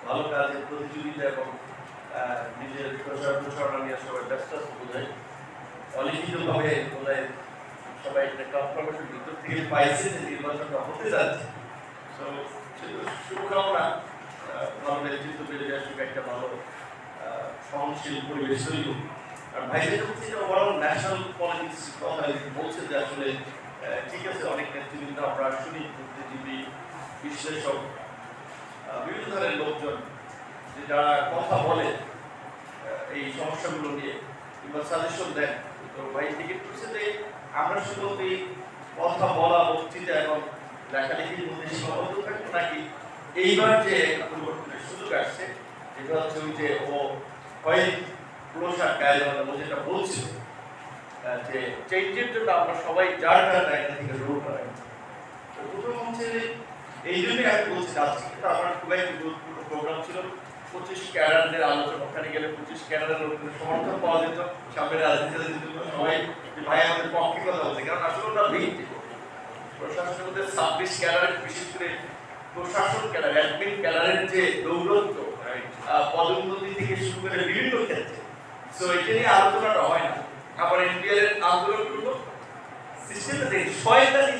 ভালো কাজের প্রতিযোগিতা এবং নিজের প্রচারণা নিয়ে সবাই ব্যস্ত আছে বোধহয় অলিখিতভাবে বোধহয় সবাই একটা কনফার্মেশন ভিতর থেকে পাইছে যে নির্বাচনটা হতে যাচ্ছে। তো শুভকামনা, ভালো নেতৃত্ব পেলে আসলে একটা ভালো সহনশীল পরিবেশ তৈরি হোক। আর ভাই যেটা হচ্ছে যে ওভারঅল ন্যাশনাল পলিটিক্স কথা বলছে যে আসলে ঠিক আছে, অনেক নেতৃবৃন্দ আমরা শুনি, বুদ্ধিজীবী, বিশ্লেষক, বিভিন্ন ধরনের লোকজন যে যারা কথা বলে এই সমস্যাগুলো নিয়ে কিংবা সাজেশন দেন। তো ভাই টিকিট করছে যে আমরা শুধু এই কথা বলা, বক্তৃতা এবং লেখালেখির মধ্যে সীমাবদ্ধ থাকবো, নাকি এইবার যে পরিবর্তনের সুযোগ আসছে এটা হচ্ছে ওই যে ও হয় প্রসার গাইডলাইন ও যেটা বলছিল যে চেঞ্জের জন্য আমরা সবাই যার যার জায়গা থেকে রোল করাই। তো প্রথম হচ্ছে এই জন্যই আমি বলছি আজকে কিন্তু আমার খুব একটা গুরুত্বপূর্ণ প্রোগ্রাম ছিল। 25 ক্যাডারদের আলোচনা, ওখানে গেলে 25 ক্যাডারের লোকদের সমর্থন পাওয়া যেত, সামনে রাজনীতিতে যেত সবাই ভাই আমাদের পক্ষে কথা বলছে, কারণ আসলে ওটা ভিত্তি প্রশাসনের মধ্যে 26 ক্যাডারের, বিশেষ করে প্রশাসন ক্যাডার, অ্যাডমিন ক্যাডারের যে দৌরত্ব, পদোন্নতি থেকে শুরু করে বিভিন্ন ক্ষেত্রে, সো এটা নিয়ে আলোচনাটা হয় না। আবার এনপিআর এর আন্দোলন করলো সিস্টেমে শয়তানি